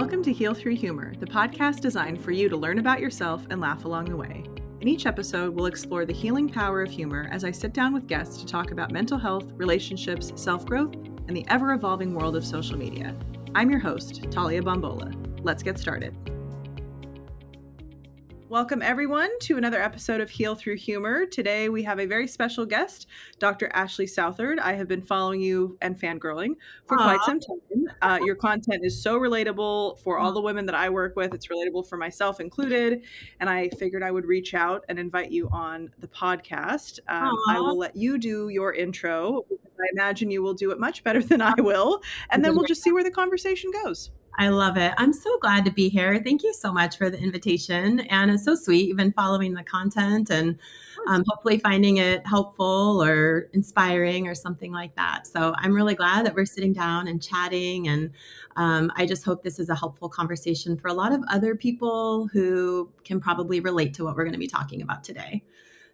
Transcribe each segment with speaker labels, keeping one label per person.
Speaker 1: Welcome to Heal Through Humor, the podcast designed for you to learn about yourself and laugh along the way. In each episode, we'll explore the healing power of humor as I sit down with guests to talk about mental health, relationships, self-growth, and the ever-evolving world of social media. I'm your host, Talia. Let's get started. Welcome, everyone, to another episode of Heal Through Humor. Today, we have a very special guest, Dr. Ashley Southard. I have been following you and fangirling for quite some time. Your content is so relatable for all the women that I work with. It's relatable for myself included. And I figured I would reach out and invite you on the podcast. I will let you do your intro, because I imagine you will do it much better than I will. And then we'll just see where the conversation goes.
Speaker 2: I love it. I'm so glad to be here. Thank you so much for the invitation. And it's so sweet. You've been following the content and hopefully finding it helpful or inspiring or something like that. So I'm really glad that we're sitting down and chatting. And I just hope this is a helpful conversation for a lot of other people who can probably relate to what we're going to be talking about today.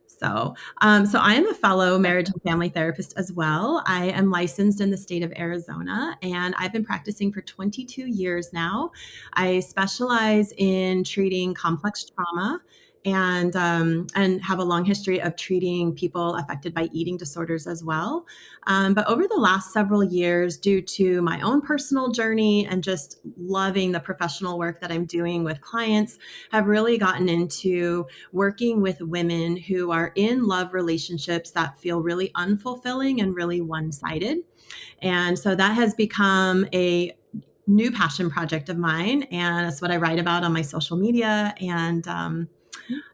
Speaker 2: So I am a fellow marriage and family therapist as well. I am licensed in the state of Arizona, and I've been practicing for 22 years now. I specialize in treating complex trauma and have a long history of treating people affected by eating disorders as well. But over the last several years, due to my own personal journey and just loving the professional work that I'm doing with clients, have really gotten into working with women who are in love relationships that feel really unfulfilling and really one-sided. And so that has become a new passion project of mine. And it's what I write about on my social media. And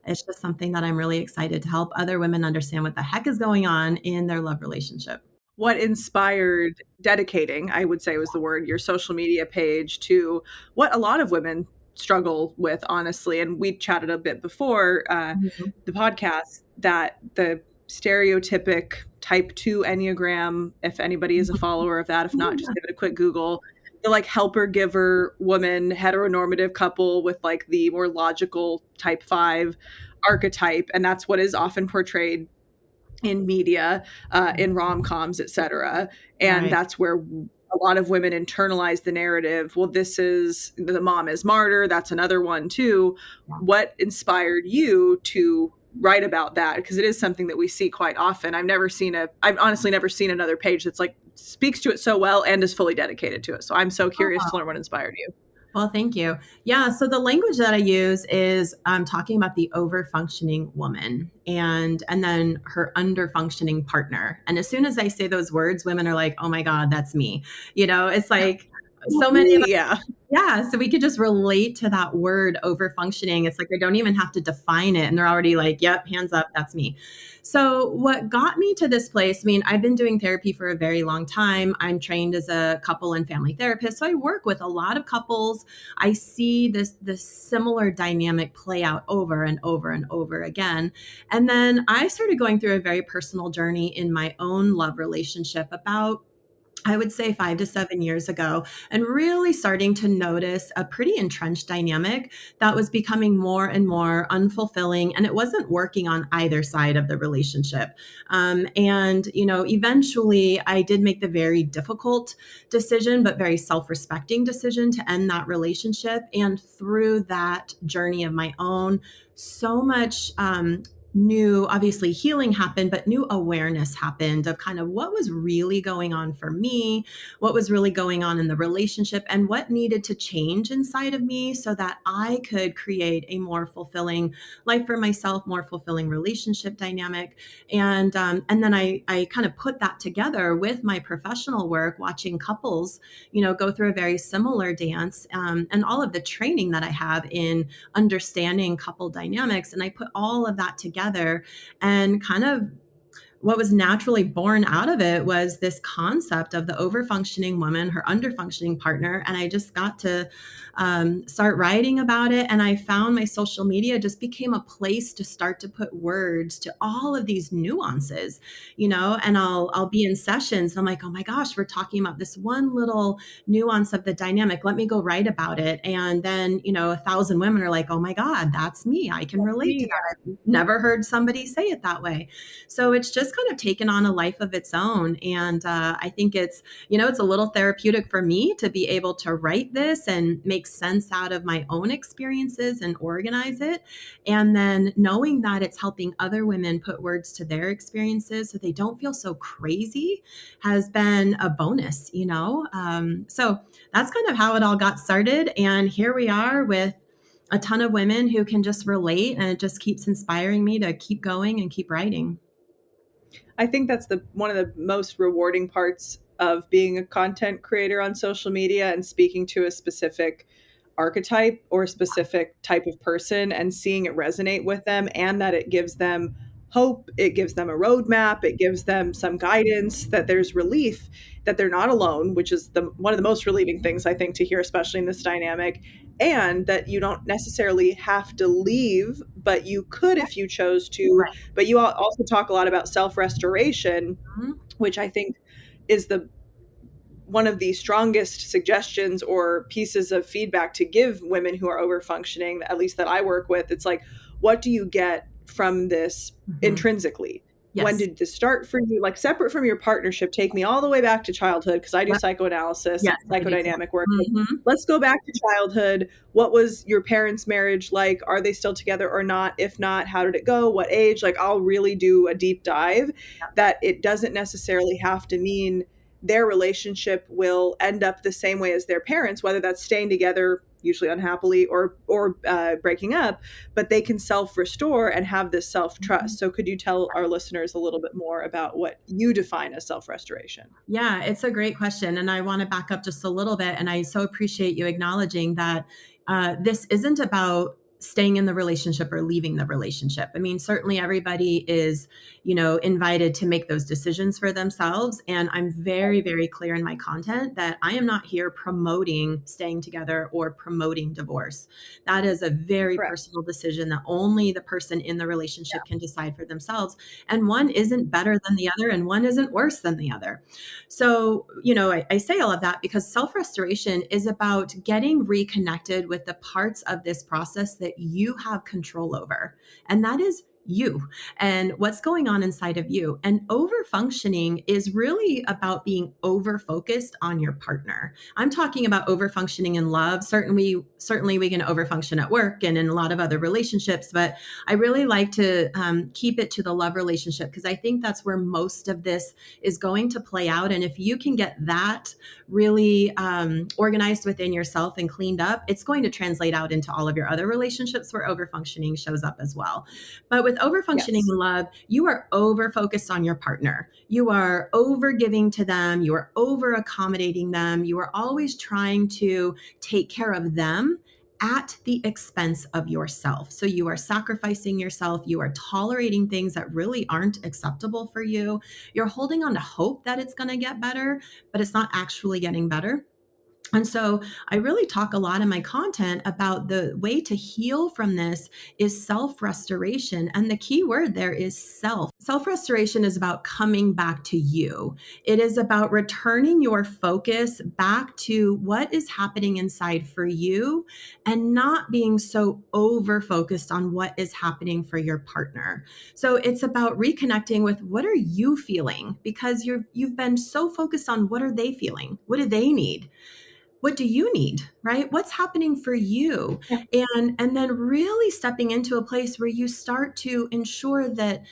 Speaker 2: it's just something that I'm really excited to help other women understand what the heck is going on in their love relationship.
Speaker 1: What inspired dedicating, I would say was the word, your social media page to what a lot of women struggle with, honestly. And we chatted a bit before the podcast that the stereotypic type 2 Enneagram, if anybody is a follower of that, if not, just give it a quick Google. The like helper giver woman, heteronormative couple with like the more logical type 5 archetype. And that's what is often portrayed in media, in rom-coms, etc. And
Speaker 2: Right.
Speaker 1: That's where a lot of women internalize the narrative. Well, this is the mom is martyr. That's another one too.
Speaker 2: Yeah.
Speaker 1: What inspired you to write about that? Because it is something that we see quite often. I've honestly never seen another page that's like speaks to it so well and is fully dedicated to it. So I'm so curious to learn what inspired you.
Speaker 2: Well, thank you. Yeah. So the language that I use is talking about the over-functioning woman and then her under-functioning partner. And as soon as I say those words, women are like, oh my God, that's me. You know, it's like so many of us. Yeah. So we could just relate to that word over-functioning. It's like, I don't even have to define it. And they're already like, yep, hands up, that's me. So what got me to this place, I mean, I've been doing therapy for a very long time. I'm trained as a couple and family therapist. So I work with a lot of couples. I see this similar dynamic play out over and over and over again. And then I started going through a very personal journey in my own love relationship about, I would say 5 to 7 years ago, and really starting to notice a pretty entrenched dynamic that was becoming more and more unfulfilling, and it wasn't working on either side of the relationship. Eventually I did make the very difficult decision, but very self-respecting decision to end that relationship. And through that journey of my own, so much, new, obviously healing happened, but new awareness happened of kind of what was really going on for me, what was really going on in the relationship, and what needed to change inside of me so that I could create a more fulfilling life for myself, more fulfilling relationship dynamic. And then I kind of put that together with my professional work, watching couples, go through a very similar dance, and all of the training that I have in understanding couple dynamics. And I put all of that together, and kind of what was naturally born out of it was this concept of the over-functioning woman, her under-functioning partner. And I just got to start writing about it. And I found my social media just became a place to start to put words to all of these nuances, and I'll be in sessions and I'm like, oh my gosh, we're talking about this one little nuance of the dynamic. Let me go write about it. And then, 1,000 women are like, oh my God, that's me. I can relate to that. I've never heard somebody say it that way. So it's just just kind of taken on a life of its own. And I think it's a little therapeutic for me to be able to write this and make sense out of my own experiences and organize it. And then knowing that it's helping other women put words to their experiences so they don't feel so crazy has been a bonus. So that's kind of how it all got started. And here we are with a ton of women who can just relate, and it just keeps inspiring me to keep going and keep writing.
Speaker 1: I think that's one of the most rewarding parts of being a content creator on social media and speaking to a specific archetype or a specific type of person and seeing it resonate with them, and that it gives them hope, it gives them a roadmap, it gives them some guidance, that there's relief, that they're not alone, which is one of the most relieving things I think to hear, especially in this dynamic, and that you don't necessarily have to leave, but you could if you chose to.
Speaker 2: Right.
Speaker 1: But you also talk a lot about self-restoration,
Speaker 2: Mhm.
Speaker 1: which I think is the one of the strongest suggestions or pieces of feedback to give women who are over functioning, at least that I work with. It's like, what do you get from this
Speaker 2: Mhm.
Speaker 1: intrinsically? When
Speaker 2: Yes.
Speaker 1: did this start for you? Like, separate from your partnership, take me all the way back to childhood, because I do
Speaker 2: Yep.
Speaker 1: psychoanalysis
Speaker 2: Yes,
Speaker 1: and
Speaker 2: I do too.
Speaker 1: psychodynamic work. But
Speaker 2: Mhm.
Speaker 1: let's go back to childhood. What was your parents' marriage like? Are they still together or not? If not, how did it go? What age? Like, I'll really do a deep dive. That it doesn't necessarily have to mean their relationship will end up the same way as their parents, whether that's staying together, usually unhappily, or breaking up, but they can self-restore and have this
Speaker 2: Mhm.
Speaker 1: self-trust. So could you tell our listeners a little bit more about what you define as self-restoration?
Speaker 2: Yeah, it's a great question. And I want to back up just a little bit. And I so appreciate you acknowledging that this isn't about staying in the relationship or leaving the relationship. I mean, certainly everybody is invited to make those decisions for themselves. And I'm very, very clear in my content that I am not here promoting staying together or promoting divorce. That is a very
Speaker 1: Correct.
Speaker 2: personal decision that only the person in the relationship can decide for themselves. And one isn't better than the other, and one isn't worse than the other. So I say all of that because self restoration is about getting reconnected with the parts of this process that you have control over. And that is you and what's going on inside of you. And over functioning is really about being over focused on your partner. I'm talking about over functioning in love. Certainly we can over function at work and in a lot of other relationships, but I really like to keep it to the love relationship because I think that's where most of this is going to play out. And if you can get that really organized within yourself and cleaned up, it's going to translate out into all of your other relationships where overfunctioning shows up as well. But with overfunctioning
Speaker 1: Yes.
Speaker 2: in love, you are over focused on your partner. You are over giving to them. You are over accommodating them. You are always trying to take care of them at the expense of yourself. So you are sacrificing yourself. You are tolerating things that really aren't acceptable for you. You're holding on to hope that it's going to get better, but it's not actually getting better. And so I really talk a lot in my content about the way to heal from this is self restoration. And the key word there is self. Self restoration is about coming back to you. It is about returning your focus back to what is happening inside for you and not being so over focused on what is happening for your partner. So it's about reconnecting with what are you feeling because you've been so focused on what are they feeling? What do they need? What do you need, right? What's happening for you?
Speaker 1: Yeah.
Speaker 2: And then really stepping into a place where you start to ensure that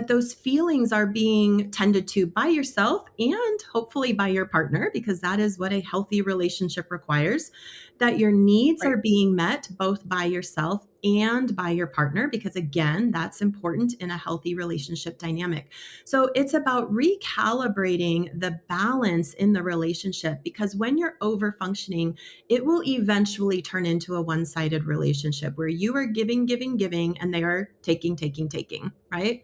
Speaker 2: those feelings are being tended to by yourself and hopefully by your partner, because that is what a healthy relationship requires, that your needs
Speaker 1: Right.
Speaker 2: are being met both by yourself and by your partner, because again, that's important in a healthy relationship dynamic. So it's about recalibrating the balance in the relationship because when you're over functioning, it will eventually turn into a one sided relationship where you are giving, giving, giving, and they are taking, taking, taking, right?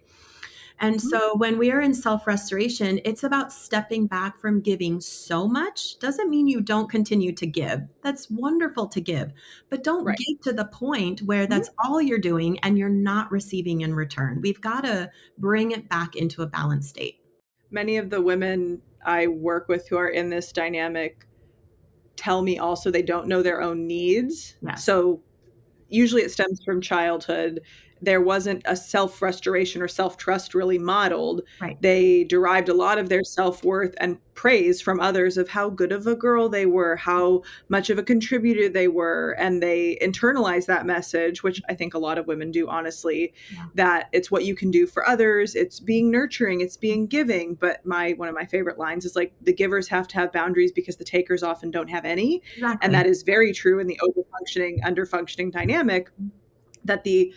Speaker 2: And
Speaker 1: Mhm.
Speaker 2: so when we are in self restoration, it's about stepping back from giving so much. Doesn't mean you don't continue to give. That's wonderful to give, but don't
Speaker 1: Right.
Speaker 2: give to the point where
Speaker 1: Mhm.
Speaker 2: that's all you're doing and you're not receiving in return. We've got to bring it back into a balanced state.
Speaker 1: Many of the women I work with who are in this dynamic tell me also they don't know their own needs.
Speaker 2: Yes.
Speaker 1: So usually it stems from childhood. there wasn't a self-restoration or self-trust really modeled.
Speaker 2: Right.
Speaker 1: They derived a lot of their self-worth and praise from others of how good of a girl they were, how much of a contributor they were, and they internalized that message, which I think a lot of women do, honestly,
Speaker 2: Yeah.
Speaker 1: that it's what you can do for others, it's being nurturing, it's being giving. But one of my favorite lines is like, the givers have to have boundaries because the takers often don't have any. And
Speaker 2: Exactly.
Speaker 1: that is very true in the overfunctioning, underfunctioning dynamic. That the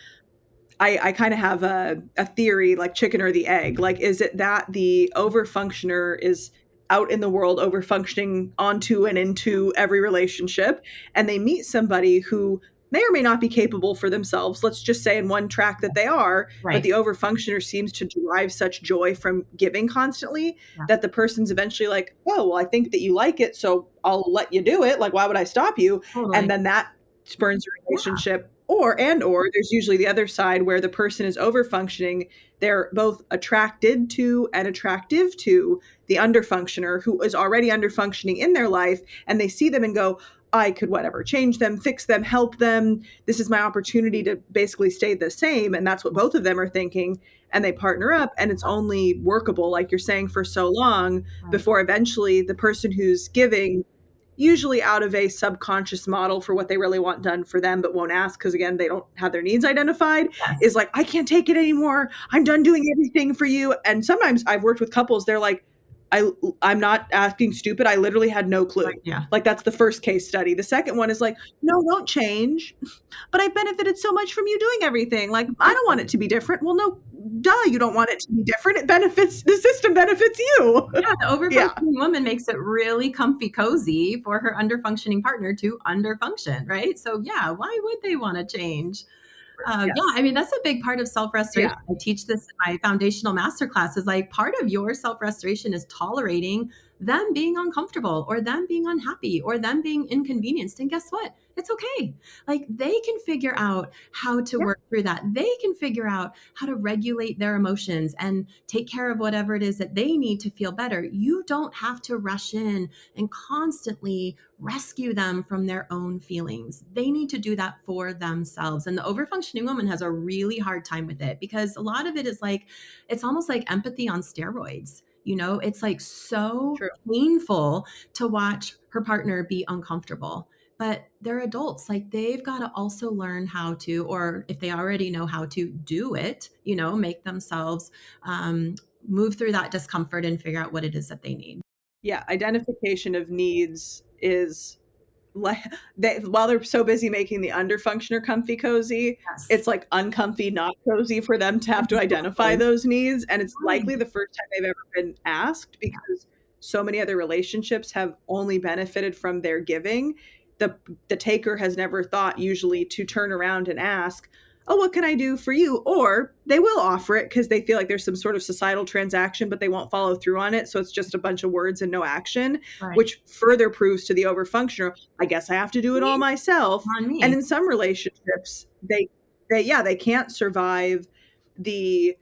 Speaker 1: I kind of have a theory, like chicken or the egg. Like, is it that the overfunctioner is out in the world overfunctioning onto and into every relationship, and they meet somebody who may or may not be capable for themselves, let's just say in one track that they are, but
Speaker 2: Right.
Speaker 1: the overfunctioner seems to derive such joy from giving constantly
Speaker 2: Yeah.
Speaker 1: that the person's eventually like, oh, well, I think that you like it, so I'll let you do it. Like, why would I stop you? And
Speaker 2: Totally.
Speaker 1: then that spurns a
Speaker 2: Yeah.
Speaker 1: relationship. Or there's usually the other side where the person is over functioning. They're both attracted to and attractive to the underfunctioner who is already underfunctioning in their life, and they see them and go, I could whatever, change them, fix them, help them. This is my opportunity to basically stay the same. And that's what both of them are thinking. And they partner up, and it's only workable, like you're saying, for so long
Speaker 2: Right.
Speaker 1: before eventually the person who's giving, usually out of a subconscious model for what they really want done for them but won't ask because again they don't have their needs identified,
Speaker 2: Yes.
Speaker 1: is like, I can't take it anymore, I'm done doing everything for you. And sometimes I've worked with couples, they're like, I'm not asking stupid, I literally had no clue.
Speaker 2: Right. Yeah.
Speaker 1: Like, that's the first case study. The second one is like, no, don't change, but I benefited so much from you doing everything, like I don't want it to be different. Well, no, duh, you don't want it to be different, it benefits the system, benefits you.
Speaker 2: Yeah, the
Speaker 1: Yeah,
Speaker 2: overfunctioning woman makes it really comfy cozy for her underfunctioning partner to underfunction, right? So yeah, why would they want to change? Yeah,
Speaker 1: yes,
Speaker 2: I mean, that's a big part of self-restoration.
Speaker 1: yeah,
Speaker 2: I teach this in my foundational master classes. Like, part of your self-restoration is tolerating them being uncomfortable or them being unhappy or them being inconvenienced. And guess what? It's okay. Like, they can figure out how to
Speaker 1: yeah,
Speaker 2: work through that. They can figure out how to regulate their emotions and take care of whatever it is that they need to feel better. You don't have to rush in and constantly rescue them from their own feelings. They need to do that for themselves. And the overfunctioning woman has a really hard time with it because a lot of it is like, it's almost like empathy on steroids. It's like so
Speaker 1: true.
Speaker 2: painful to watch her partner be uncomfortable. But they're adults. Like, they've got to also learn how to, or if they already know how to do it, make themselves move through that discomfort and figure out what it is that they need.
Speaker 1: Yeah, identification of needs is like, while they're so busy making the underfunctioner comfy cozy,
Speaker 2: Yes.
Speaker 1: it's like uncomfy, not cozy for them to have to identify
Speaker 2: Exactly.
Speaker 1: those needs. And it's
Speaker 2: Right.
Speaker 1: likely the first time they've ever been asked because so many other relationships have only benefited from their giving. The taker has never thought usually to turn around and ask, oh, what can I do for you? Or they will offer it because they feel like there's some sort of societal transaction, but they won't follow through on it. So it's just a bunch of words and no action,
Speaker 2: Right.
Speaker 1: which further proves to the overfunctioner, I guess I have to do it all
Speaker 2: Me,
Speaker 1: myself.
Speaker 2: on
Speaker 1: And
Speaker 2: me.
Speaker 1: in some relationships, they can't survive the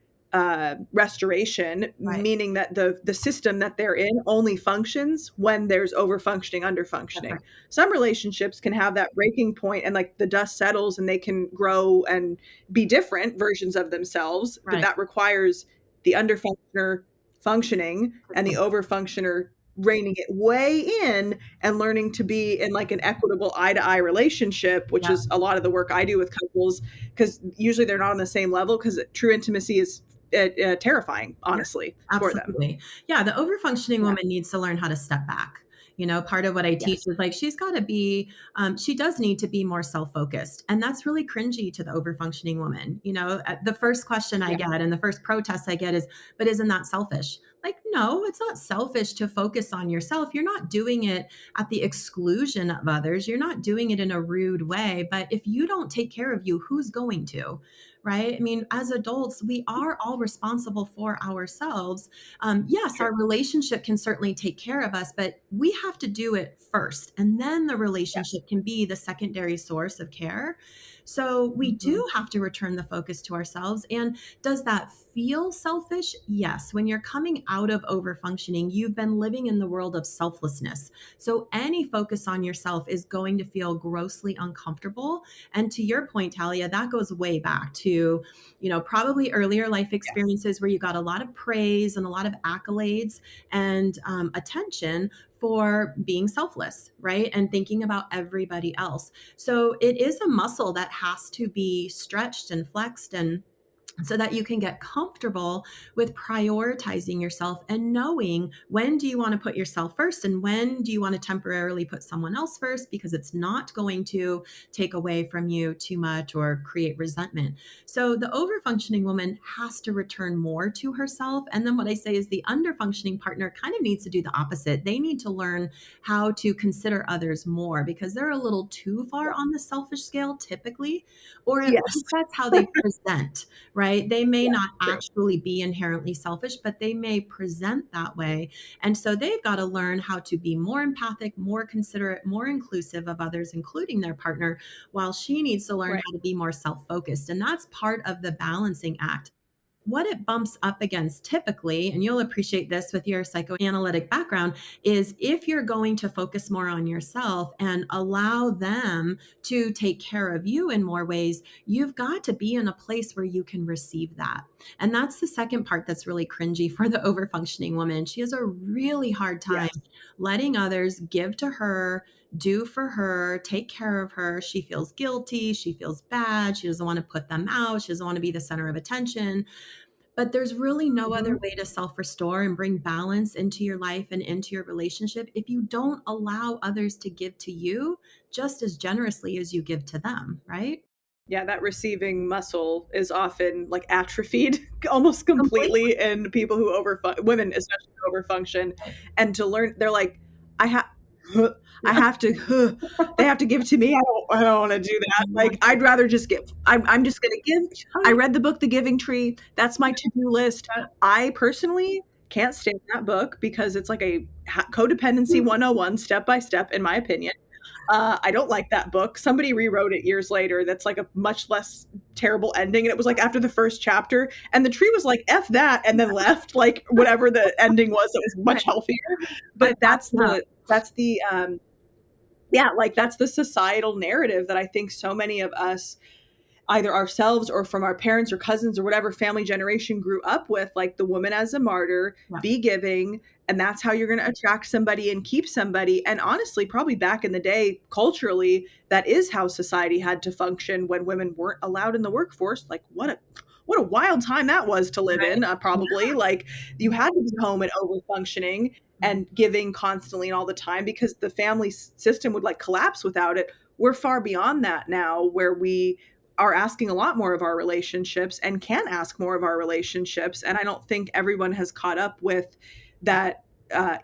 Speaker 1: restoration,
Speaker 2: Right.
Speaker 1: meaning that the system that they're in only functions when there's overfunctioning,
Speaker 2: That's
Speaker 1: underfunctioning.
Speaker 2: right.
Speaker 1: Some relationships can have that breaking point and like the dust settles and they can grow and be different versions of themselves, but
Speaker 2: Right.
Speaker 1: that requires the underfunctioner functioning and the overfunctioner reining it way in and learning to be in like an equitable eye-to-eye relationship, which
Speaker 2: Yeah.
Speaker 1: is a lot of the work I do with couples, because usually they're not on the same level, because true intimacy is terrifying,
Speaker 2: Yeah,
Speaker 1: honestly, for them.
Speaker 2: absolutely. Yeah, the overfunctioning
Speaker 1: Yeah,
Speaker 2: woman needs to learn how to step back. Part of what I teach
Speaker 1: yes,
Speaker 2: is like, she's got to be, she does need to be more self-focused. And that's really cringy to the overfunctioning woman. The first question I
Speaker 1: yeah,
Speaker 2: get and the first protest I get is, but isn't that selfish? Like, no, it's not selfish to focus on yourself. You're not doing it at the exclusion of others. You're not doing it in a rude way. But if you don't take care of you, who's going to? Right? I mean, as adults, we are all responsible for ourselves. Yes,
Speaker 1: true,
Speaker 2: our relationship can certainly take care of us, but we have to do it first. And then the
Speaker 1: yes,
Speaker 2: relationship can be the secondary source of care. So we
Speaker 1: Mhm.
Speaker 2: do have to return the focus to ourselves. And does that feel selfish? Yes. When you're coming out of overfunctioning, you've been living in the world of selflessness. So any focus on yourself is going to feel grossly uncomfortable. And to your point, Talia, that goes way back to, probably earlier life
Speaker 1: Yes.
Speaker 2: experiences where you got a lot of praise and a lot of accolades and attention for being selfless, right? And thinking about everybody else. So it is a muscle that has to be stretched and flexed and so that you can get comfortable with prioritizing yourself and knowing when do you want to put yourself first and when do you want to temporarily put someone else first, because it's not going to take away from you too much or create resentment. So the overfunctioning woman has to return more to herself. And then what I say is the underfunctioning partner kind of needs to do the opposite. They need to learn how to consider others more because they're a little too far on the selfish scale typically, or at
Speaker 1: Yes.
Speaker 2: least that's how they present, right? They may
Speaker 1: Yeah,
Speaker 2: not
Speaker 1: true.
Speaker 2: actually be inherently selfish, but they may present that way. And so they've got to learn how to be more empathic, more considerate, more inclusive of others, including their partner, while she needs to learn
Speaker 1: Right.
Speaker 2: how to be more self focused. And that's part of the balancing act. What it bumps up against typically, and you'll appreciate this with your psychoanalytic background, is if you're going to focus more on yourself and allow them to take care of you in more ways, you've got to be in a place where you can receive that. And that's the second part that's really cringy for the overfunctioning woman. She has a really hard time
Speaker 1: Yes.
Speaker 2: letting others give to her, do for her, take care of her. She feels guilty. She feels bad. She doesn't want to put them out. She doesn't want to be the center of attention. But there's really no other
Speaker 1: Mhm.
Speaker 2: way to self restore and bring balance into your life and into your relationship if you don't allow others to give to you just as generously as you give to them, right?
Speaker 1: Yeah, that receiving muscle is often like atrophied almost
Speaker 2: Completely.
Speaker 1: completely in people who women especially who overfunction, and to learn they're like, I have I
Speaker 2: Yeah.
Speaker 1: have to they have to give to me. I don't want to do that. Like I'd rather just give. I'm just going to give.
Speaker 2: Oh,
Speaker 1: I
Speaker 2: yeah.
Speaker 1: read the book The Giving Tree. That's my to-do list. I personally can't stand that book because it's like a codependency 101 step by step in my opinion. I don't like that book. Somebody rewrote it years later. That's like a much less terrible ending. And it was like after the first chapter, and the tree was like, F that, and then left, like whatever the ending was that was
Speaker 2: Right.
Speaker 1: much healthier.
Speaker 2: I
Speaker 1: But
Speaker 2: back it up.
Speaker 1: yeah, like that's the societal narrative that I think so many of us either ourselves or from our parents or cousins or whatever family generation grew up with, like the woman as a martyr,
Speaker 2: Yeah.
Speaker 1: be giving, and that's how you're going to attract somebody and keep somebody. And honestly, probably back in the day, culturally, that is how society had to function when women weren't allowed in the workforce. Like what a wild time that was to live
Speaker 2: Right.
Speaker 1: in, probably. Like you had to be home and over functioning
Speaker 2: Yeah.
Speaker 1: and giving constantly and all the time because the family system would like collapse without it. We're far beyond that now, where we are asking a lot more of our relationships and can ask more of our relationships. And I don't think everyone has caught up with that.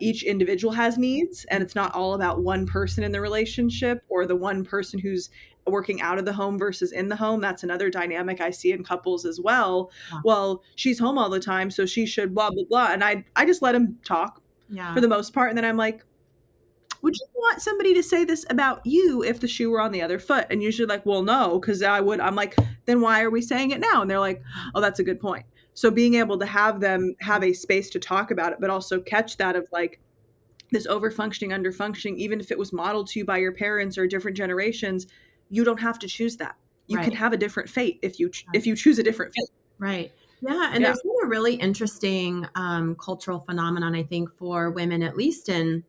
Speaker 1: Each individual has needs, and it's not all about one person in the relationship or the one person who's working out of the home versus in the home. That's another dynamic I see in couples as well.
Speaker 2: Yeah.
Speaker 1: Well, she's home all the time, so she should blah blah blah. And I just let him talk for
Speaker 2: Yeah.
Speaker 1: the most part, and then I'm like, would you want somebody to say this about you if the shoe were on the other foot? And usually like, well, no, because I would. I'm like, then why are we saying it now? And they're like, oh, that's a good point. So being able to have them have a space to talk about it, but also catch that of like this over functioning, under functioning, even if it was modeled to you by your parents or different generations, you don't have to choose that. You
Speaker 2: Right.
Speaker 1: can have a different fate if
Speaker 2: Right.
Speaker 1: you choose a different fate.
Speaker 2: Right. Yeah. And
Speaker 1: Yeah.
Speaker 2: there's been a really interesting cultural phenomenon, I think, for women, at least in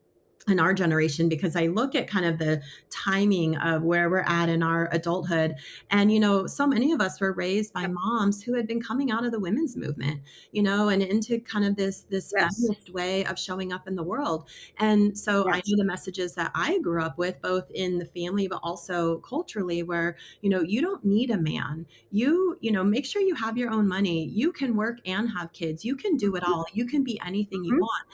Speaker 2: our generation, because I look at kind of the timing of where we're at in our adulthood. And, so many of us were raised by
Speaker 1: Yep.
Speaker 2: moms who had been coming out of the women's movement, and into kind of this
Speaker 1: Yes.
Speaker 2: feminist way of showing up in the world. And so I
Speaker 1: Yes.
Speaker 2: know the messages that I grew up with, both in the family, but also culturally, where, you don't need a man. Make sure you have your own money. You can work and have kids. You can do it all. You can be anything you
Speaker 1: Mhm.
Speaker 2: want.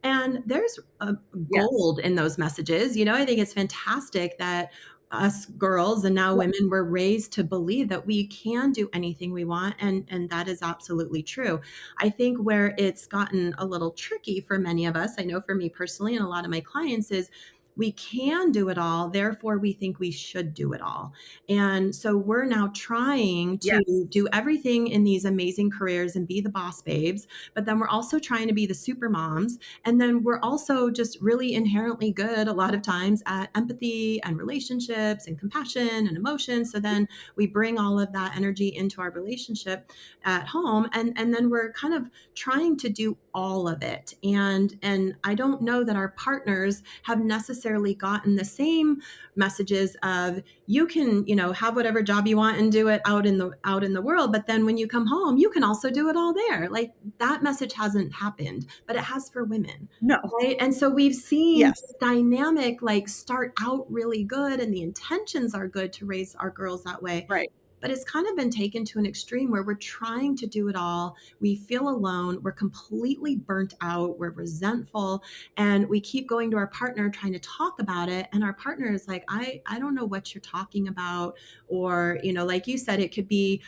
Speaker 2: And there's a
Speaker 1: Yes.
Speaker 2: gold in those messages. I think it's fantastic that us girls and now
Speaker 1: Yep.
Speaker 2: women were raised to believe that we can do anything we want, and that is absolutely true. I think where it's gotten a little tricky for many of us, I know for me personally and a lot of my clients, is we can do it all, therefore we think we should do it all. And so we're now trying to
Speaker 1: Yes.
Speaker 2: do everything in these amazing careers and be the boss babes, but then we're also trying to be the super moms. And then we're also just really inherently good a lot of times at empathy and relationships and compassion and emotion. So then we bring all of that energy into our relationship at home, and then we're kind of trying to do all of it. And I don't know that our partners have necessarily gotten the same messages of, you can, have whatever job you want and do it out in the world, but then when you come home you can also do it all there. Like, that message hasn't happened, but it has for women.
Speaker 1: No.
Speaker 2: Right. And so we've seen
Speaker 1: Yes.
Speaker 2: this dynamic like start out really good, and the intentions are good to raise our girls that way.
Speaker 1: Right.
Speaker 2: But it's kind of been taken to an extreme where we're trying to do it all. We feel alone. We're completely burnt out. We're resentful. And we keep going to our partner trying to talk about it. And our partner is like, I don't know what you're talking about. Or, like you said, it could be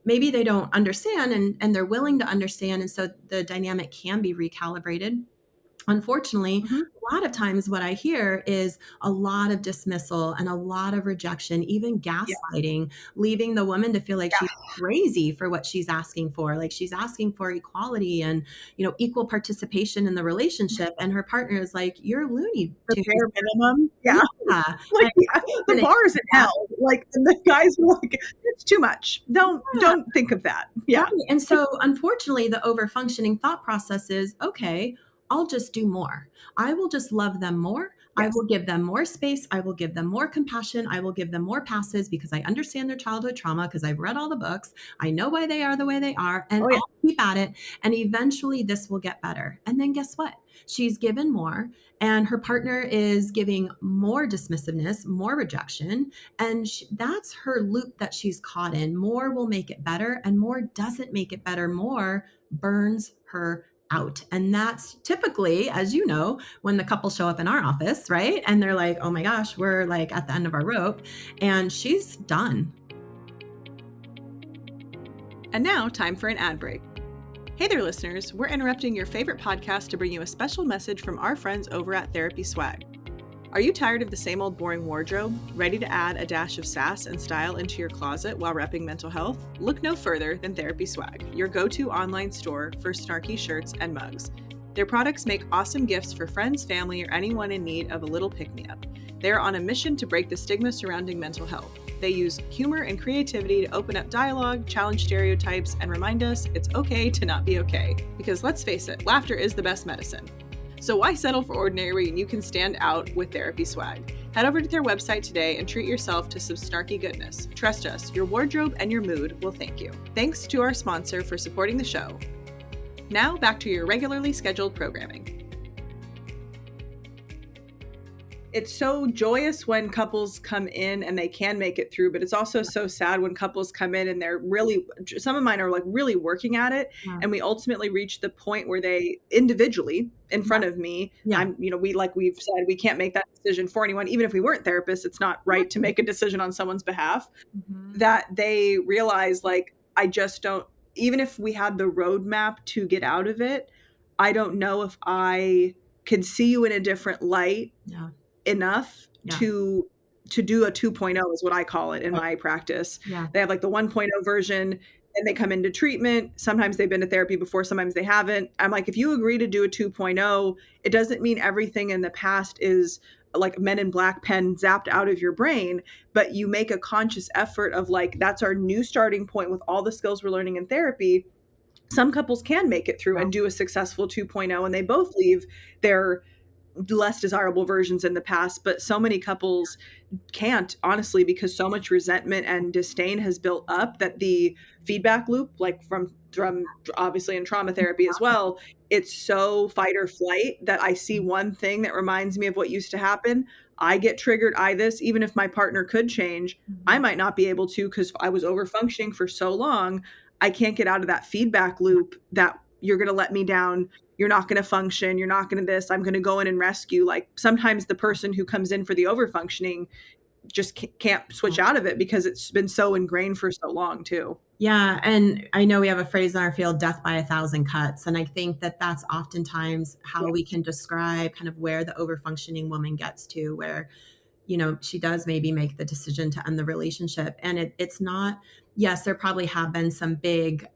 Speaker 2: maybe they don't understand, and they're willing to understand. And so the dynamic can be recalibrated. Unfortunately,
Speaker 1: Mm-hmm.
Speaker 2: a lot of times what I hear is a lot of dismissal and a lot of rejection, even
Speaker 1: Yeah.
Speaker 2: gaslighting, leaving the woman to feel like she's crazy for what she's asking for. Like, she's asking for equality and, equal participation in the relationship. And her partner is like, you're loony.
Speaker 1: The bare minimum. Yeah.
Speaker 2: Yeah.
Speaker 1: Like, yeah, the bar is in
Speaker 2: Yeah.
Speaker 1: hell. Like, and the guys are like, it's too much. Don't think of that. Yeah.
Speaker 2: Right. And so unfortunately, the over-functioning thought process is, okay, I'll just do more. I will just love them more. I
Speaker 1: Yes.
Speaker 2: will give them more space. I will give them more compassion. I will give them more passes because I understand their childhood trauma, because I've read all the books. I know why they are the way they are, and
Speaker 1: Oh, yeah.
Speaker 2: I'll keep at it. And eventually this will get better. And then guess what? She's given more, and her partner is giving more dismissiveness, more rejection. And that's her loop that she's caught in. More will make it better, and more doesn't make it better. More burns her out. And that's typically, as you know, when the couple show up in our office, right? And they're like, oh my gosh, we're like at the end of our rope, and she's done.
Speaker 1: And now, time for an ad break. Hey there, listeners. We're interrupting your favorite podcast to bring you a special message from our friends over at Therapy Swag. Are you tired of the same old boring wardrobe? Ready to add a dash of sass and style into your closet while repping mental health? Look no further than Therapy Swag, your go-to online store for snarky shirts and mugs. Their products make awesome gifts for friends, family, or anyone in need of a little pick-me-up. They are on a mission to break the stigma surrounding mental health. They use humor and creativity to open up dialogue, challenge stereotypes, and remind us it's okay to not be okay. Because let's face it, laughter is the best medicine. So why settle for ordinary when you can stand out with Therapy Swag? Head over to their website today and treat yourself to some snarky goodness. Trust us, your wardrobe and your mood will thank you. Thanks to our sponsor for supporting the show. Now back to your regularly scheduled programming. It's so joyous when couples come in and they can make it through, but it's also so sad when couples come in and they're really, some of mine are like really working at it.
Speaker 2: Yeah.
Speaker 1: And we ultimately reach the point where they individually in front of me, I'm, like we've said, we can't make that decision for anyone. Even if we weren't therapists, it's not right to make a decision on someone's behalf. Mm-hmm. That they realize, like, I just don't, even if we had the roadmap to get out of it, I don't know if I could see you in a different light.
Speaker 2: Yeah.
Speaker 1: Enough to do a 2.0 is what I call it in my practice.
Speaker 2: Yeah.
Speaker 1: They have like the 1.0 version, and they come into treatment. Sometimes they've been to therapy before, sometimes they haven't. I'm like, if you agree to do a 2.0, it doesn't mean everything in the past is like Men in Black pen zapped out of your brain, but you make a conscious effort of like, that's our new starting point with all the skills we're learning in therapy. Some couples can make it through and do a successful 2.0, and they both leave their less desirable versions in the past, but so many couples can't, honestly, because so much resentment and disdain has built up that the feedback loop, like from obviously in trauma therapy as well, it's so fight or flight that I see one thing that reminds me of what used to happen. I get triggered, even if my partner could change, I might not be able to because I was over functioning for so long. I can't get out of that feedback loop that you're going to let me down. You're not going to function. You're not going to this. I'm going to go in and rescue. Like sometimes the person who comes in for the overfunctioning just can't switch out of it because it's been so ingrained for so long too.
Speaker 2: Yeah. And I know we have a phrase in our field, death by a thousand cuts. And I think that that's oftentimes how we
Speaker 1: Yes.
Speaker 2: can describe kind of where the overfunctioning woman gets to, where she does maybe make the decision to end the relationship. And it's not, yes, there probably have been some big,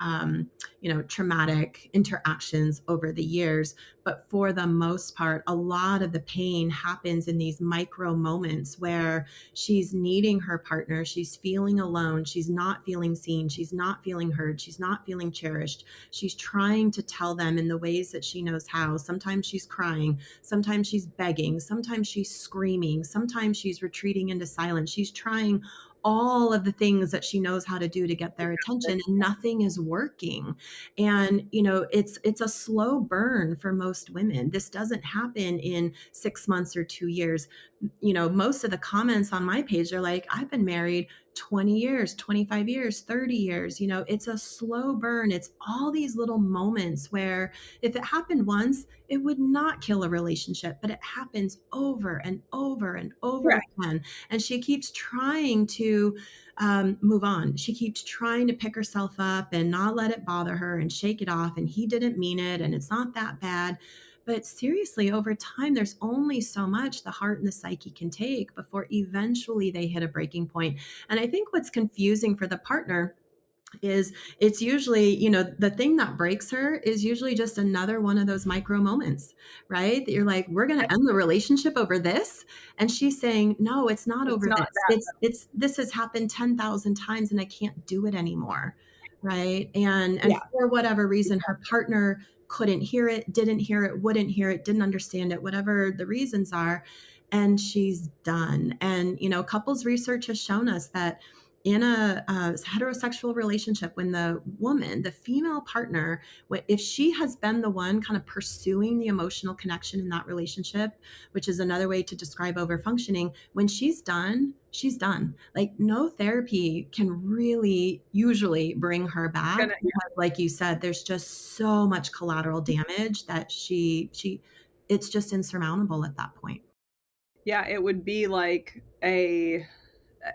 Speaker 2: traumatic interactions over the years. But for the most part, a lot of the pain happens in these micro moments where she's needing her partner. She's feeling alone. She's not feeling seen. She's not feeling heard. She's not feeling cherished. She's trying to tell them in the ways that she knows how. Sometimes she's crying. Sometimes she's begging. Sometimes she's screaming. Sometimes she's retreating into silence. She's trying all of the things that she knows how to do to get their attention, and nothing is working. And it's a slow burn for most women. This doesn't happen in 6 months or 2 years. Most of the comments on my page are like, I've been married 20 years, 25 years, 30 years. It's a slow burn. It's all these little moments where if it happened once, it would not kill a relationship, but it happens over and over and over
Speaker 1: Correct.
Speaker 2: again. And she keeps trying to move on. She keeps trying to pick herself up and not let it bother her and shake it off. And he didn't mean it. And it's not that bad. But seriously, over time, there's only so much the heart and the psyche can take before eventually they hit a breaking point. And I think what's confusing for the partner is it's usually, the thing that breaks her is usually just another one of those micro moments, right? That you're like, we're going to end the relationship over this. And she's saying, no, it's not
Speaker 1: It's
Speaker 2: over
Speaker 1: not
Speaker 2: this.
Speaker 1: that.
Speaker 2: This has happened 10,000 times and I can't do it anymore. Right. And
Speaker 1: Yeah.
Speaker 2: for whatever reason, her partner couldn't hear it, didn't hear it, wouldn't hear it, didn't understand it, whatever the reasons are. And she's done. And, couples research has shown us that in a heterosexual relationship, when the female partner, if she has been the one kind of pursuing the emotional connection in that relationship, which is another way to describe overfunctioning, when she's done, she's done. Like no therapy can really usually bring her back because, like you said, there's just so much collateral damage that it's just insurmountable at that point.
Speaker 1: Yeah, it would be like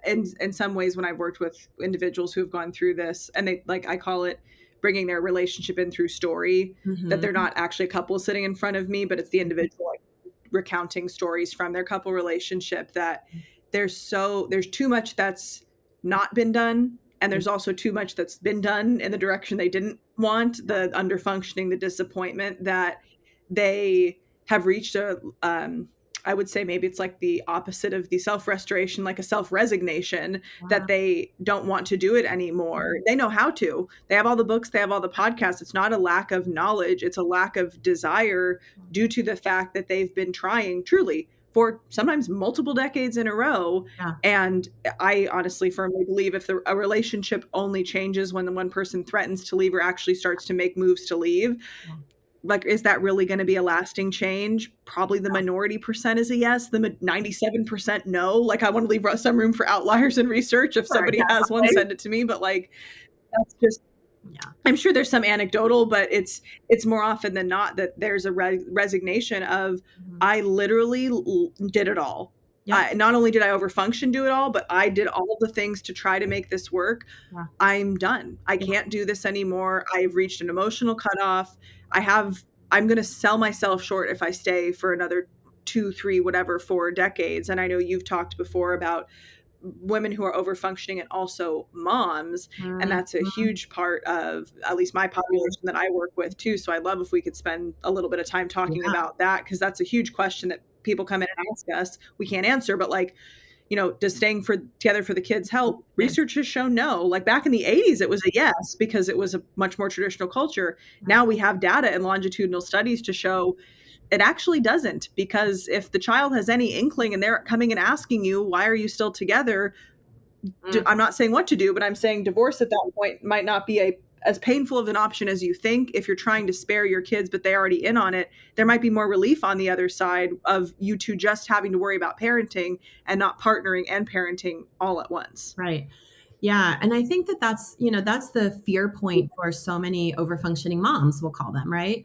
Speaker 1: in some ways when I've worked with individuals who have gone through this, and they, like, I call it bringing their relationship in through story, that they're
Speaker 2: Mm-hmm.
Speaker 1: not actually a couple sitting in front of me, but it's the individual like, recounting stories from their couple relationship, that there's too much that's not been done, and there's also too much that's been done in the direction they didn't want, the underfunctioning, the disappointment, that they have reached a I would say maybe it's like the opposite of the self-restoration, like a self-resignation, that
Speaker 2: Wow.
Speaker 1: they don't want to do it anymore. They know how to. They have all the books, they have all the podcasts. It's not a lack of knowledge, it's a lack of desire due to the fact that they've been trying truly for sometimes multiple decades in a row.
Speaker 2: Yeah.
Speaker 1: And I honestly firmly believe if a relationship only changes when the one person threatens to leave or actually starts to make moves to leave,
Speaker 2: Yeah.
Speaker 1: like, is that really going to be a lasting change? Probably the minority percent is a yes. The 97% no. Like, I want to leave some room for outliers and research. If
Speaker 2: Sure,
Speaker 1: somebody has one,
Speaker 2: definitely.
Speaker 1: send it to me. But like, that's just,
Speaker 2: Yeah.
Speaker 1: I'm sure there's some anecdotal, but it's more often than not that there's a resignation of,
Speaker 2: Mhm.
Speaker 1: I literally did it all.
Speaker 2: Yep.
Speaker 1: Not only did I overfunction do it all, but I did all the things to try to make this work.
Speaker 2: Yeah.
Speaker 1: I'm done. I
Speaker 2: Yeah.
Speaker 1: can't do this anymore. I've reached an emotional cutoff. I'm going to sell myself short if I stay for another 2, 3, whatever, 4 decades. And I know you've talked before about women who are overfunctioning and also moms. And that's a
Speaker 2: Mhm.
Speaker 1: huge part of at least my population that I work with too. So I'd love if we could spend a little bit of time talking
Speaker 2: Yeah.
Speaker 1: about that, because that's a huge question that people come in and ask us. We can't answer, but like, does staying together for the kids help?
Speaker 2: Kids.
Speaker 1: Research has shown no. Like back in the 80s, it was a yes because it was a much more traditional culture.
Speaker 2: Yeah.
Speaker 1: Now we have data and longitudinal studies to show it actually doesn't, because if the child has any inkling and they're coming and asking you, why are you still together?
Speaker 2: Mm.
Speaker 1: I'm not saying what to do, but I'm saying divorce at that point might not be as painful of an option as you think. If you're trying to spare your kids, but they're already in on it, there might be more relief on the other side of you two just having to worry about parenting and not partnering and parenting all at once.
Speaker 2: Right. Yeah, and I think that that's the fear point for so many overfunctioning moms, we'll call them, right?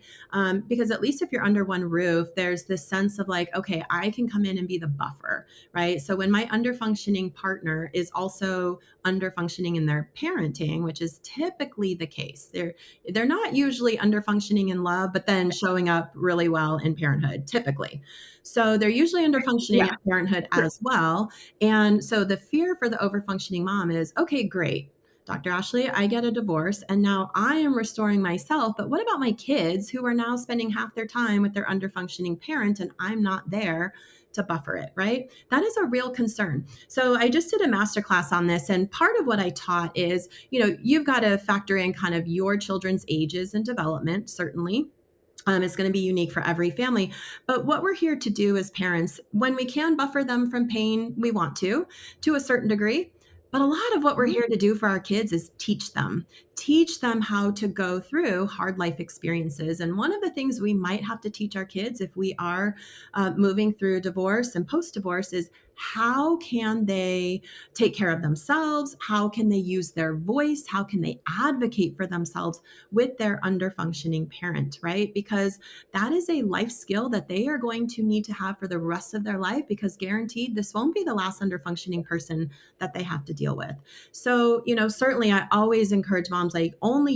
Speaker 2: Because at least if you're under one roof, there's this sense of like, okay, I can come in and be the buffer, right? So when my underfunctioning partner is also underfunctioning in their parenting, which is typically the case, they're not usually underfunctioning in love, but then showing up really well in parenthood, typically. So they're usually underfunctioning
Speaker 1: Yeah,
Speaker 2: at parenthood
Speaker 1: true.
Speaker 2: as well. And so the fear for the overfunctioning mom is, okay, great. Dr. Ashley, I get a divorce and now I am restoring myself. But what about my kids who are now spending half their time with their underfunctioning parent and I'm not there to buffer it, right? That is a real concern. So I just did a masterclass on this. And part of what I taught is, you've got to factor in kind of your children's ages and development, certainly. It's going to be unique for every family. But what we're here to do as parents, when we can buffer them from pain, we want to a certain degree. But a lot of what we're
Speaker 1: Mhm.
Speaker 2: here to do for our kids is teach them how to go through hard life experiences. And one of the things we might have to teach our kids if we are moving through divorce and post divorce is how can they take care of themselves? How can they use their voice? How can they advocate for themselves with their underfunctioning parent, right? Because that is a life skill that they are going to need to have for the rest of their life, because guaranteed this won't be the last underfunctioning person that they have to deal with. So, certainly I always encourage moms, like, only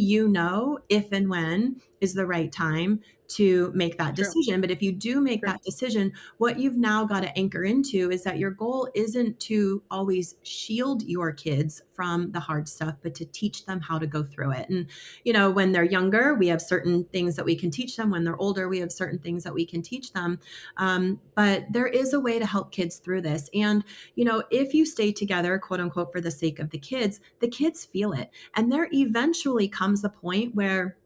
Speaker 2: if and when is the right time to make that
Speaker 1: True.
Speaker 2: decision. But if you do make
Speaker 1: True.
Speaker 2: that decision, what you've now got to anchor into is that your goal isn't to always shield your kids from the hard stuff, but to teach them how to go through it. And when they're younger, we have certain things that we can teach them. When they're older, we have certain things that we can teach them. But there is a way to help kids through this. And, if you stay together, quote unquote, for the sake of the kids feel it. And there eventually comes a point where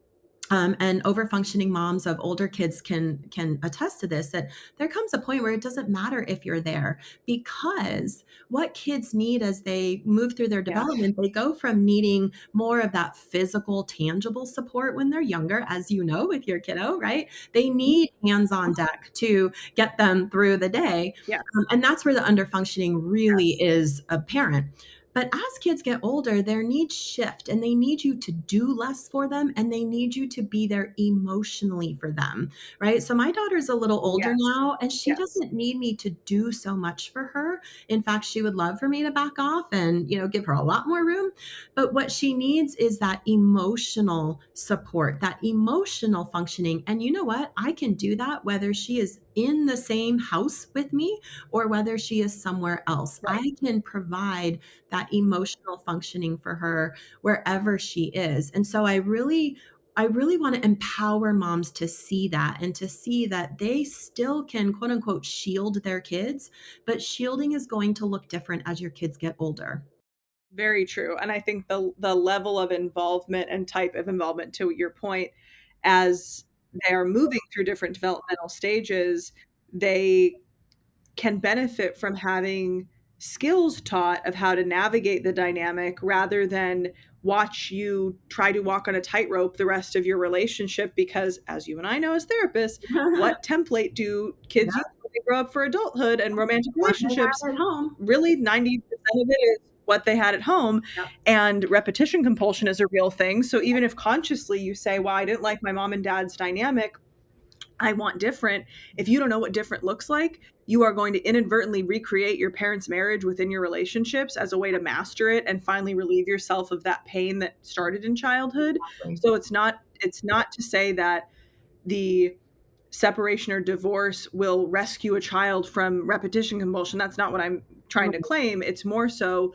Speaker 2: and overfunctioning moms of older kids can attest to this, that there comes a point where it doesn't matter if you're there, because what kids need as they move through their
Speaker 1: Yeah.
Speaker 2: development, they go from needing more of that physical tangible support when they're younger, as you know, with your kiddo, right? They need hands on deck to get them through the day.
Speaker 1: Yes.
Speaker 2: And that's where the underfunctioning really
Speaker 1: Yes.
Speaker 2: is apparent. But as kids get older, their needs shift and they need you to do less for them and they need you to be there emotionally for them, right? So my daughter's a little older
Speaker 1: Yes.
Speaker 2: now and she
Speaker 1: Yes.
Speaker 2: doesn't need me to do so much for her. In fact, she would love for me to back off and, give her a lot more room. But what she needs is that emotional support, that emotional functioning. And you know what? I can do that whether she is in the same house with me or whether she is somewhere else.
Speaker 1: Right.
Speaker 2: I can provide that emotional functioning for her wherever she is. And so I really want to empower moms to see that and to see that they still can, quote unquote, shield their kids, but shielding is going to look different as your kids get older.
Speaker 1: Very true. And I think the level of involvement and type of involvement, to your point, as they are moving through different developmental stages, they can benefit from having skills taught of how to navigate the dynamic rather than watch you try to walk on a tightrope the rest of your relationship. Because, as you and I know as therapists, what template do kids use
Speaker 2: Yeah,
Speaker 1: when they grow up for adulthood and romantic
Speaker 2: what they
Speaker 1: relationships?
Speaker 2: have at home.
Speaker 1: Really, 90% of it is what they had at home.
Speaker 2: Yep.
Speaker 1: And repetition compulsion is a real thing. So even if consciously you say, well, I didn't like my mom and dad's dynamic, I want different. If you don't know what different looks like, you are going to inadvertently recreate your parents' marriage within your relationships as a way to master it and finally relieve yourself of that pain that started in childhood.
Speaker 2: Exactly.
Speaker 1: So it's not to say that the separation or divorce will rescue a child from repetition compulsion. That's not what I'm trying to
Speaker 2: Right.
Speaker 1: claim. It's more so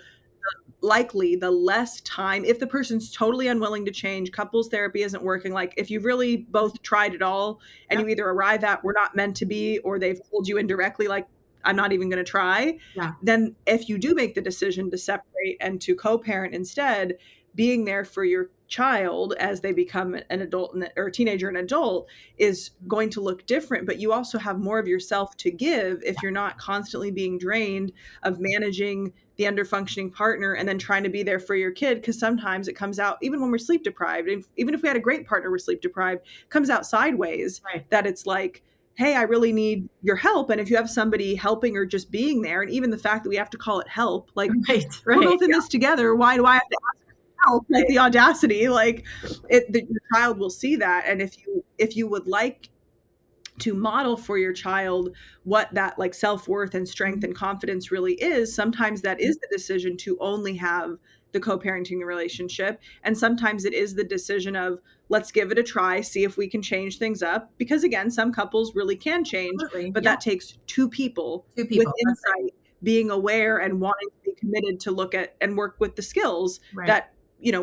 Speaker 1: likely the less time, if the person's totally unwilling to change, couples therapy isn't working, like if you've really both tried it all and
Speaker 2: Yep.
Speaker 1: you either arrive at we're not meant to be, or they've told you indirectly like I'm not even going to try,
Speaker 2: Yeah.
Speaker 1: then if you do make the decision to separate and to co-parent instead, being there for your child as they become an adult or a teenager and adult is going to look different. But you also have more of yourself to give if you're not constantly being drained of managing the underfunctioning partner and then trying to be there for your kid. Because sometimes it comes out, even when we're sleep deprived, even if we had a great partner we're sleep deprived, it comes out sideways
Speaker 2: Right.
Speaker 1: that it's like hey, I really need your help. And if you have somebody helping or just being there, and even the fact that we have to call it help, like,
Speaker 2: Right,
Speaker 1: we're
Speaker 2: right.
Speaker 1: both in this together. Why do I have to ask for help? Like, the audacity, like, your child will see that. And if you would like to model for your child what that like self-worth and strength and confidence really is, sometimes that is the decision to only have the co-parenting relationship, and sometimes it is the decision of, let's give it a try, see if we can change things up, because again, some couples really can change,
Speaker 2: Absolutely.
Speaker 1: but
Speaker 2: Yeah.
Speaker 1: that takes two people
Speaker 2: Two
Speaker 1: with
Speaker 2: people. That's
Speaker 1: insight being aware and wanting to be committed to look at and work with the skills
Speaker 2: right.
Speaker 1: that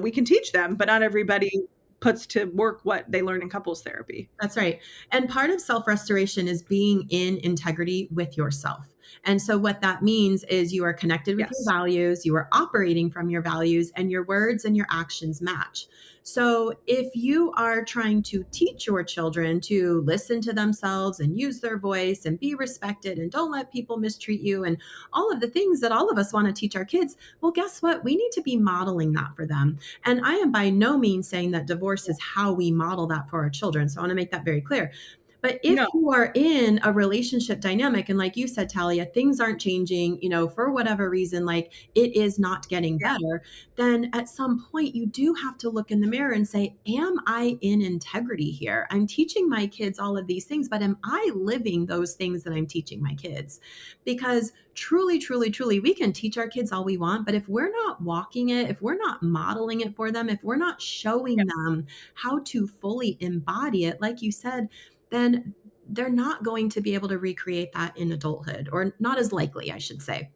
Speaker 1: we can teach them, but not everybody puts to work what they learn in couples therapy.
Speaker 2: That's right. And part of self restoration is being in integrity with yourself. And so, what that means is you are connected with your
Speaker 1: Yes.
Speaker 2: values, you are operating from your values, and your words and your actions match. So, if you are trying to teach your children to listen to themselves and use their voice and be respected and don't let people mistreat you and all of the things that all of us want to teach our kids, well, guess what? We need to be modeling that for them. And I am by no means saying that divorce is how we model that for our children. So I want to make that very clear. But if
Speaker 1: No.
Speaker 2: you are in a relationship dynamic, and like you said, Talia, things aren't changing, for whatever reason, like it is not getting
Speaker 1: Yeah.
Speaker 2: better, then at some point you do have to look in the mirror and say, am I in integrity here? I'm teaching my kids all of these things, but am I living those things that I'm teaching my kids? Because truly, truly, truly, we can teach our kids all we want, but if we're not walking it, if we're not modeling it for them, if we're not showing them how to fully embody it, like you said, then they're not going to be able to recreate that in adulthood, or not as likely, I should say.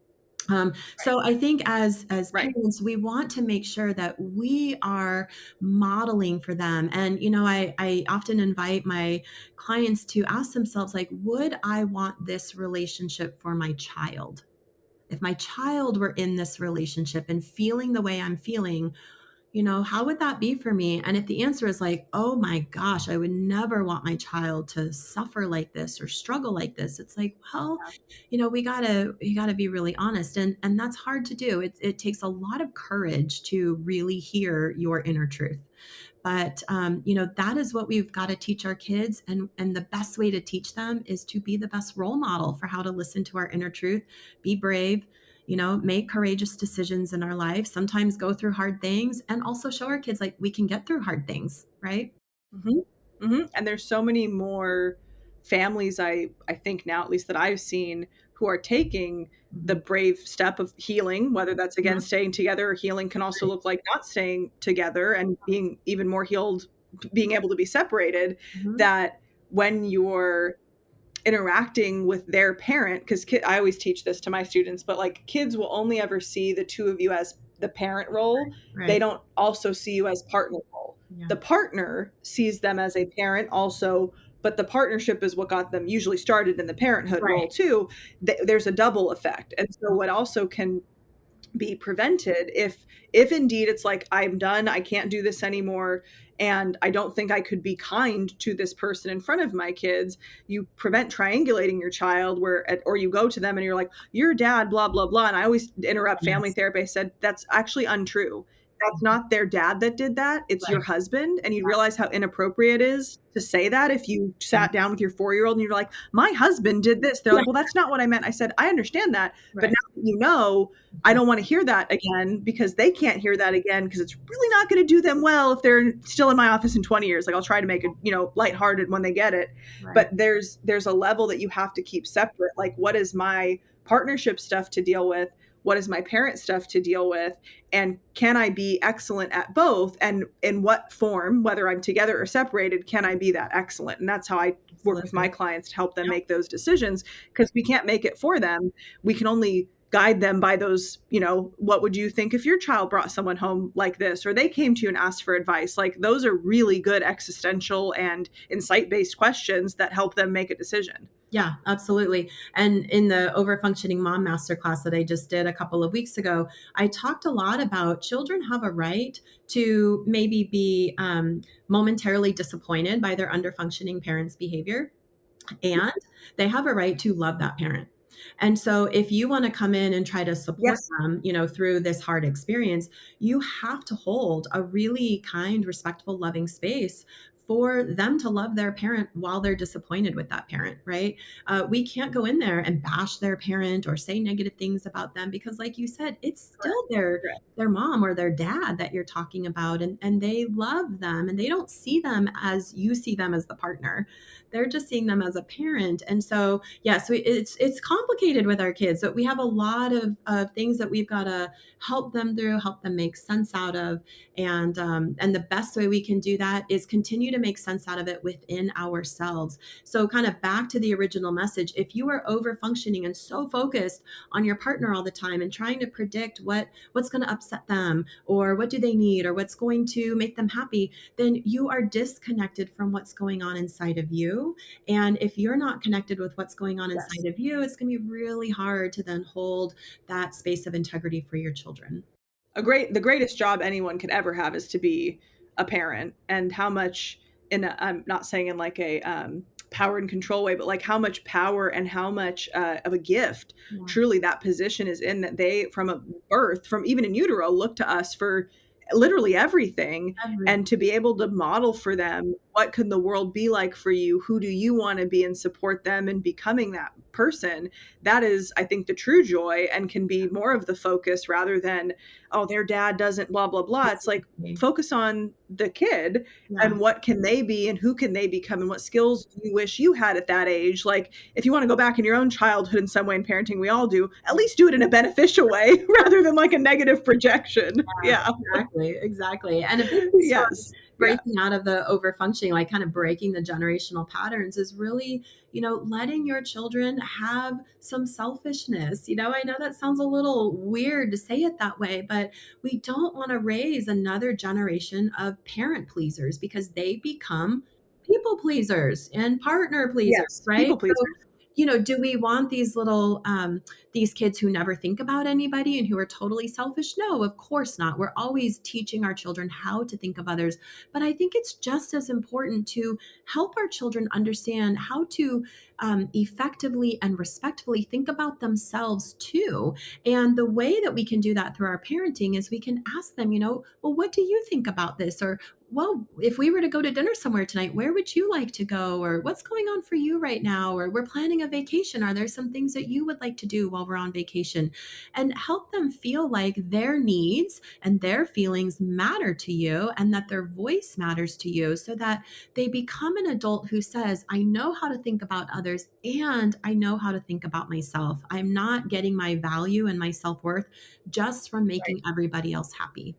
Speaker 1: Right.
Speaker 2: So I think as
Speaker 1: Right.
Speaker 2: parents, we want to make sure that we are modeling for them. And I often invite my clients to ask themselves, like, would I want this relationship for my child? If my child were in this relationship and feeling the way I'm feeling, how would that be for me? And if the answer is like, oh my gosh, I would never want my child to suffer like this or struggle like this, it's like, well, we gotta be really honest. And that's hard to do. It takes a lot of courage to really hear your inner truth. But that is what we've got to teach our kids. And the best way to teach them is to be the best role model for how to listen to our inner truth, be brave, make courageous decisions in our life, sometimes go through hard things, and also show our kids like we can get through hard things, right?
Speaker 1: Mhm. Mhm. And there's so many more families, I think now, at least that I've seen, who are taking the
Speaker 2: Mhm.
Speaker 1: brave step of healing, whether that's again
Speaker 2: Mhm.
Speaker 1: staying together, or healing can also
Speaker 2: Right.
Speaker 1: look like not staying together and being even more healed, being able to be separated.
Speaker 2: Mhm.
Speaker 1: That when you're interacting with their parent, because I always teach this to my students, but like kids will only ever see the two of you as the parent role. They
Speaker 2: Right.
Speaker 1: don't also see you as partner role.
Speaker 2: Yeah.
Speaker 1: The partner sees them as a parent also, but the partnership is what got them usually started in the parenthood role
Speaker 2: Right.
Speaker 1: too. There's a double effect. And so what also can be prevented, if indeed it's like, I'm done, I can't do this anymore, and I don't think I could be kind to this person in front of my kids, you prevent triangulating your child, or you go to them and you're like, your dad blah blah blah. And I always interrupt family
Speaker 2: Yes.
Speaker 1: therapy. I said, that's actually untrue. That's not their dad that did that, it's your
Speaker 2: Right.
Speaker 1: husband. And you'd realize how inappropriate it is to say that if you
Speaker 2: Yeah.
Speaker 1: sat down with your 4-year-old and you're like, my husband did this. They're like, well, that's not what I meant. I said, I understand that, but
Speaker 2: Right.
Speaker 1: now that you know, I don't want to hear that again, because they can't hear that again, because it's really not going to do them well if they're still in my office in 20 years. Like, I'll try to make it, lighthearted when they get it. But
Speaker 2: Right.
Speaker 1: there's a level that you have to keep separate. Like, what is my partnership stuff to deal with? What is my parent stuff to deal with? And can I be excellent at both? And in what form, whether I'm together or separated, can I be that excellent? And that's how I work with my
Speaker 2: Absolutely.
Speaker 1: clients to help them
Speaker 2: Yep.
Speaker 1: make those decisions, because we can't make it for them. We can only guide them by those, what would you think if your child brought someone home like this, or they came to you and asked for advice? Like, those are really good existential and insight-based questions that help them make a decision.
Speaker 2: Yeah, absolutely. And in the Overfunctioning Mom Masterclass that I just did a couple of weeks ago, I talked a lot about children have a right to maybe be momentarily disappointed by their underfunctioning parents' behavior, and they have a right to love that parent. And so if you want to come in and try to support
Speaker 1: Yes.
Speaker 2: them, through this hard experience, you have to hold a really kind, respectful, loving space for them to love their parent while they're disappointed with that parent, right? We can't go in there and bash their parent or say negative things about them because, like you said, it's
Speaker 1: Correct.
Speaker 2: still their
Speaker 1: Correct.
Speaker 2: their mom or their dad that you're talking about, and they love them and they don't see them as you see them as the partner. They're just seeing them as a parent. And so, yeah, so it's complicated with our kids, but we have a lot of things that we've got to help them through, help them make sense out of. And the best way we can do that is continue to make sense out of it within ourselves. So kind of back to the original message, if you are over functioning and so focused on your partner all the time and trying to predict what's going to upset them or what do they need or what's going to make them happy, then you are disconnected from what's going on inside of you. And if you're not connected with what's going on
Speaker 1: Yes.
Speaker 2: inside of you, it's going to be really hard to then hold that space of integrity for your children.
Speaker 1: The greatest job anyone could ever have is to be a parent, and how much I'm not saying in like a power and control way, but like how much power and how much of a gift
Speaker 2: Yeah.
Speaker 1: truly that position is in, that they from a birth, from even in utero, look to us for literally everything, and
Speaker 2: Everything.
Speaker 1: to be able to model for them what can the world be like for you, who do you want to be, and support them in becoming that person. That is, I think, the true joy, and can be more of the focus rather than, oh, their dad doesn't blah blah blah. It's like,
Speaker 2: Exactly.
Speaker 1: focus on the kid
Speaker 2: Yeah.
Speaker 1: and what can they be and who can they become and what skills do you wish you had at that age. Like, if you want to go back in your own childhood in some way in parenting, we all do, at least do it in a beneficial way rather than like a negative projection. Yeah.
Speaker 2: Exactly, exactly. And a big piece for
Speaker 1: Yes. Yeah.
Speaker 2: breaking out of the overfunctioning, like kind of breaking the generational patterns, is really, letting your children have some selfishness. I know that sounds a little weird to say it that way, but we don't want to raise another generation of parent pleasers because they become people pleasers and partner pleasers,
Speaker 1: Yes.
Speaker 2: right?
Speaker 1: People
Speaker 2: So,
Speaker 1: pleasers.
Speaker 2: do we want these kids who never think about anybody and who are totally selfish? No, of course not. We're always teaching our children how to think of others. But I think it's just as important to help our children understand how to effectively and respectfully think about themselves too. And the way that we can do that through our parenting is we can ask them, well, what do you think about this? Or, well, if we were to go to dinner somewhere tonight, where would you like to go? Or what's going on for you right now? Or we're planning a vacation. Are there some things that you would like to do while we're on vacation? And help them feel like their needs and their feelings matter to you and that their voice matters to you so that they become an adult who says, I know how to think about others and I know how to think about myself. I'm not getting my value and my self worth just from
Speaker 1: Right.
Speaker 2: making everybody else happy.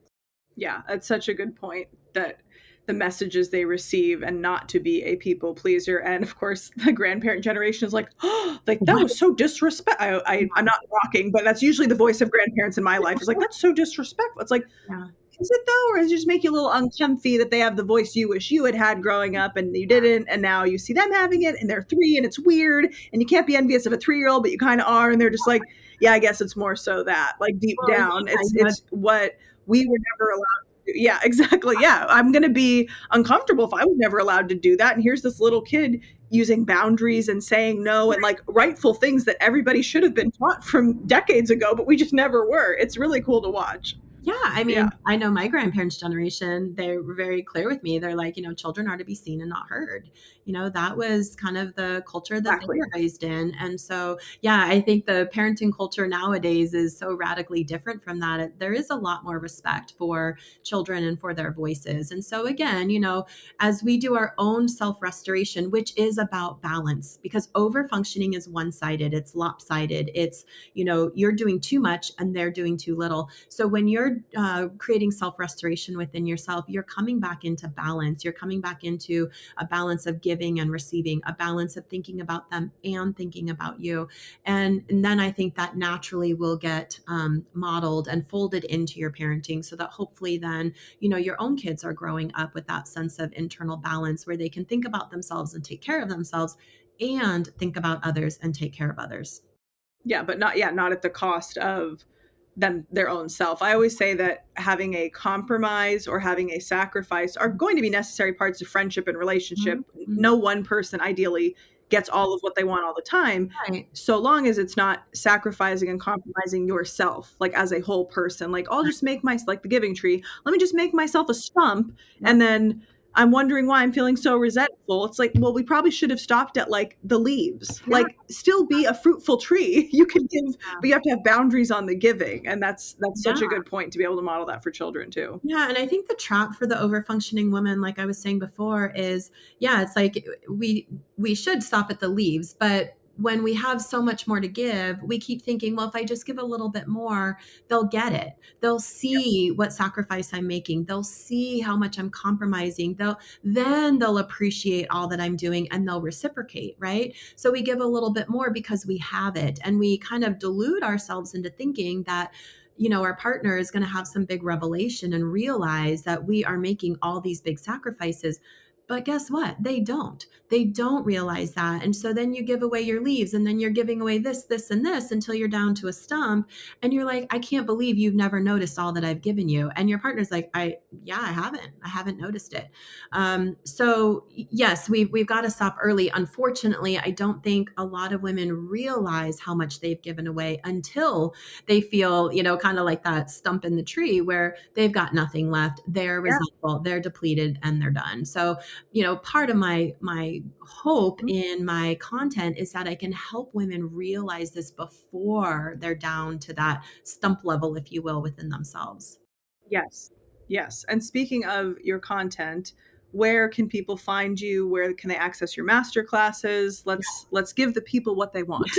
Speaker 1: Yeah, that's such a good point, that the messages they receive, and not to be a people pleaser. And of course, the grandparent generation is like, oh, like that was so disrespect. I'm not mocking, but that's usually the voice of grandparents in my life, is like, that's so disrespectful. It's like,
Speaker 2: Yeah.
Speaker 1: is it though? Or does it just make you a little uncomfy that they have the voice you wish you had had growing up and you didn't? And now you see them having it and they're 3 and it's weird and you can't be envious of a 3-year-old, but you kind of are. And they're just like, yeah, I guess it's more so that, like, deep
Speaker 2: Well,
Speaker 1: down,
Speaker 2: yeah,
Speaker 1: it's what we were never allowed to do. Yeah, exactly. Yeah. I'm going to be uncomfortable if I was never allowed to do that. And here's this little kid using boundaries and saying no and like rightful things that everybody should have been taught from decades ago, but we just never were. It's really cool to watch.
Speaker 2: yeah, I
Speaker 1: Yeah.
Speaker 2: mean, I know my grandparents' generation, they were very clear with me. They're like, children are to be seen and not heard. That was kind of the culture that they
Speaker 1: Exactly.
Speaker 2: were raised in. And so, yeah, I think the parenting culture nowadays is so radically different from that. There is a lot more respect for children and for their voices. And so, again, as we do our own self restoration, which is about balance, because over functioning is one sided, it's lopsided, it's, you're doing too much and they're doing too little. So when you're creating self restoration within yourself, you're coming back into balance. You're coming back into a balance of giving and receiving, a balance of thinking about them and thinking about you. And then I think that naturally will get modeled and folded into your parenting so that hopefully then, your own kids are growing up with that sense of internal balance where they can think about themselves and take care of themselves and think about others and take care of others.
Speaker 1: Yeah, but not, yeah, not at the cost of them, their own self. I always say that having a compromise or having a sacrifice are going to be necessary parts of friendship and relationship.
Speaker 2: Mhm.
Speaker 1: No one person ideally gets all of what they want all the time,
Speaker 2: Right.
Speaker 1: so long as it's not sacrificing and compromising yourself, like as a whole person. Like, I'll just make my, like the giving tree, let me just make myself a stump,
Speaker 2: Yep.
Speaker 1: and then I'm wondering why I'm feeling so resentful. It's like, well, we probably should have stopped at like the leaves.
Speaker 2: Yeah.
Speaker 1: Like, still be a fruitful tree. You can give, but you have to have boundaries on the giving. And that's
Speaker 2: Yeah.
Speaker 1: such a good point to be able to model that for children too.
Speaker 2: Yeah, and I think the trap for the overfunctioning woman, like I was saying before, is yeah, it's like we should stop at the leaves, but when we have so much more to give, we keep thinking, well, if I just give a little bit more, they'll get it. They'll
Speaker 1: Yep.
Speaker 2: see what sacrifice I'm making. They'll see how much I'm compromising. They'll appreciate all that I'm doing and they'll reciprocate, right? So we give a little bit more because we have it, and we kind of delude ourselves into thinking that our partner is going to have some big revelation and realize that we are making all these big sacrifices. But guess what? They don't. They don't realize that. And so then you give away your leaves, and then you're giving away this, this, and this until you're down to a stump. And you're like, I can't believe you've never noticed all that I've given you. And your partner's like, yeah, I haven't. I haven't noticed it. So yes, we've got to stop early. Unfortunately, I don't think a lot of women realize how much they've given away until they feel, kind of like that stump in the tree where they've got nothing left. They're
Speaker 1: Yeah.
Speaker 2: resentful, they're depleted, and they're done. So, part of my hope
Speaker 1: Mhm.
Speaker 2: in my content is that I can help women realize this before they're down to that stump level, if you will, within themselves.
Speaker 1: Yes. Yes. And speaking of your content, where can people find you? Where can they access your master classes? Let's give the people what they want.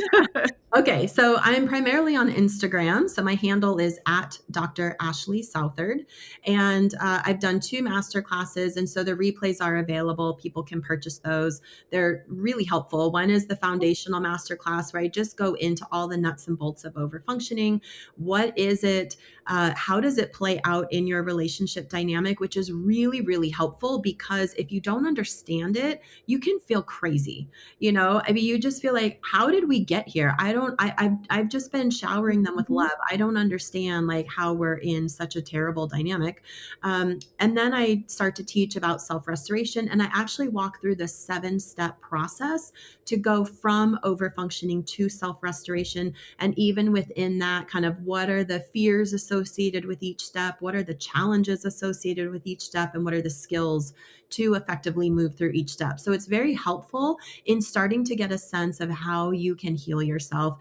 Speaker 2: Okay, so I'm primarily on Instagram. So my handle is at Dr. Ashley Southard. And I've done 2 master classes. And so the replays are available. People can purchase those. They're really helpful. One is the foundational master class, where I just go into all the nuts and bolts of overfunctioning. What is it? How does it play out in your relationship dynamic? Which is really, really helpful, because if you don't understand it, you can feel crazy. I mean, you just feel like, how did we get here? I've just been showering them with
Speaker 1: Mhm.
Speaker 2: love. I don't understand like how we're in such a terrible dynamic. And then I start to teach about self-restoration, and I actually walk through the 7-step process to go from overfunctioning to self-restoration. And even within that, kind of, what are the fears associated with each step? What are the challenges associated with each step? And what are the skills to effectively move through each step? So it's very helpful in starting to get a sense of how you can heal yourself.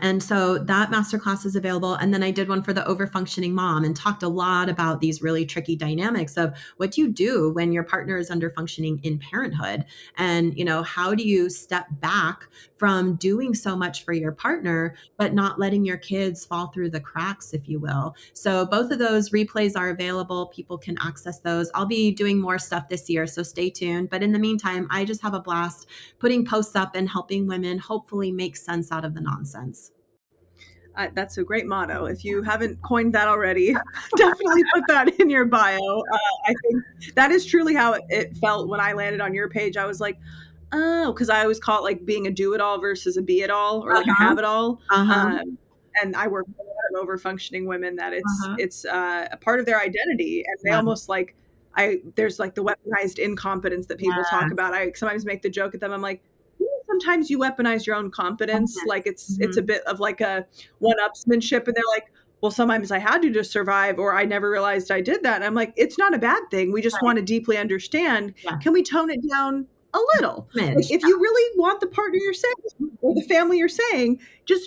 Speaker 2: And so that masterclass is available. And then I did one for the overfunctioning mom and talked a lot about these really tricky dynamics of what do you do when your partner is underfunctioning in parenthood? And, how do you step back from doing so much for your partner, but not letting your kids fall through the cracks, if you will? So both of those replays are available. People can access those. I'll be doing more stuff this year, so stay tuned. But in the meantime, I just have a blast putting posts up and helping women hopefully make sense out of the nonsense.
Speaker 1: That's a great motto. If you haven't coined that already, definitely put that in your bio. I think that is truly how it felt when I landed on your page. I was like, oh, because I always call it like being a do it all versus a be it all, or like a
Speaker 2: Uh-huh.
Speaker 1: have it all.
Speaker 2: Uh-huh.
Speaker 1: And I work with a lot of over functioning women that
Speaker 2: Uh-huh.
Speaker 1: it's a part of their identity, and they
Speaker 2: Yeah.
Speaker 1: almost like there's like the weaponized incompetence that people talk
Speaker 2: Yes.
Speaker 1: about. I sometimes make the joke at them. I'm like, sometimes you weaponize your own competence. Like it's a
Speaker 2: Mhm.
Speaker 1: bit of like a one-upsmanship, and they're like, well, sometimes I had to survive, or I never realized I did that. And I'm like, it's not a bad thing. We just
Speaker 2: Right.
Speaker 1: want to deeply understand.
Speaker 2: Yeah.
Speaker 1: Can we tone it down a little? Like
Speaker 2: Smidge.
Speaker 1: if you really want the partner you're saying or the family you're saying,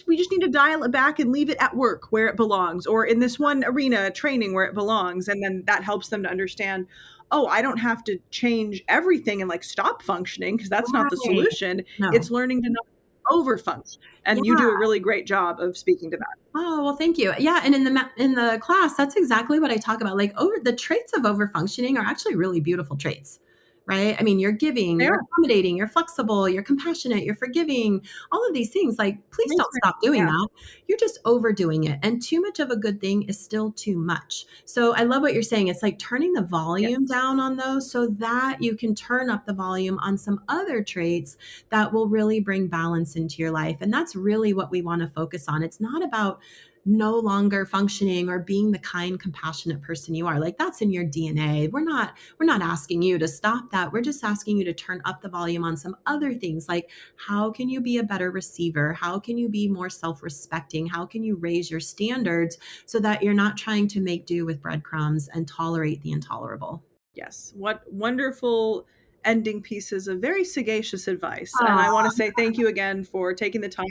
Speaker 1: we just need to dial it back and leave it at work where it belongs, or in this one arena training where it belongs. And then that helps them to understand, oh, I don't have to change everything and like stop functioning, because that's not the
Speaker 2: Right.
Speaker 1: solution.
Speaker 2: No.
Speaker 1: It's learning to not overfunction. And you do a
Speaker 2: Yeah.
Speaker 1: really great job of speaking to that.
Speaker 2: Oh, well, thank you. Yeah, and in the class, that's exactly what I talk about. Like, over the traits of overfunctioning are actually really beautiful traits, right? I mean, you're giving,
Speaker 1: They
Speaker 2: you're
Speaker 1: are
Speaker 2: accommodating, you're flexible, you're compassionate, you're forgiving, all of these things. Like, please don't
Speaker 1: amazing.
Speaker 2: stop doing
Speaker 1: Yeah.
Speaker 2: that. You're just overdoing it. And too much of a good thing is still too much. So I love what you're saying. It's like turning the volume
Speaker 1: Yes.
Speaker 2: down on those so that you can turn up the volume on some other traits that will really bring balance into your life. And that's really what we want to focus on. It's not about no longer functioning or being the kind, compassionate person you are. Like, that's in your DNA. We're not asking you to stop that. We're just asking you to turn up the volume on some other things, like how can you be a better receiver? How can you be more self-respecting? How can you raise your standards so that you're not trying to make do with breadcrumbs and tolerate the intolerable?
Speaker 1: Yes. What wonderful ending pieces of very sagacious advice. And I want to
Speaker 2: Oh,
Speaker 1: say thank you again for taking the time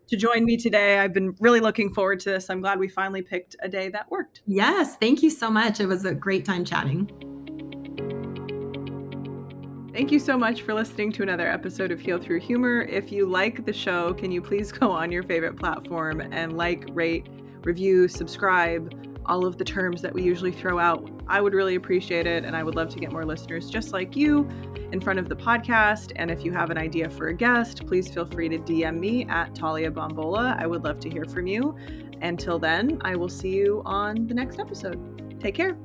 Speaker 1: to join me today. I've been really looking forward to this. I'm glad we finally picked a day that worked.
Speaker 2: yes. Thank you so much. It was a great time chatting.
Speaker 1: Thank you so much for listening to another episode of Heal Through Humor. If you like the show, can you please go on your favorite platform and like, rate, review, subscribe, all of the terms that we usually throw out? I would really appreciate it, and I would love to get more listeners just like you in front of the podcast. And if you have an idea for a guest, please feel free to DM me at Talia Bombola. I would love to hear from you. Until then, I will see you on the next episode. Take care.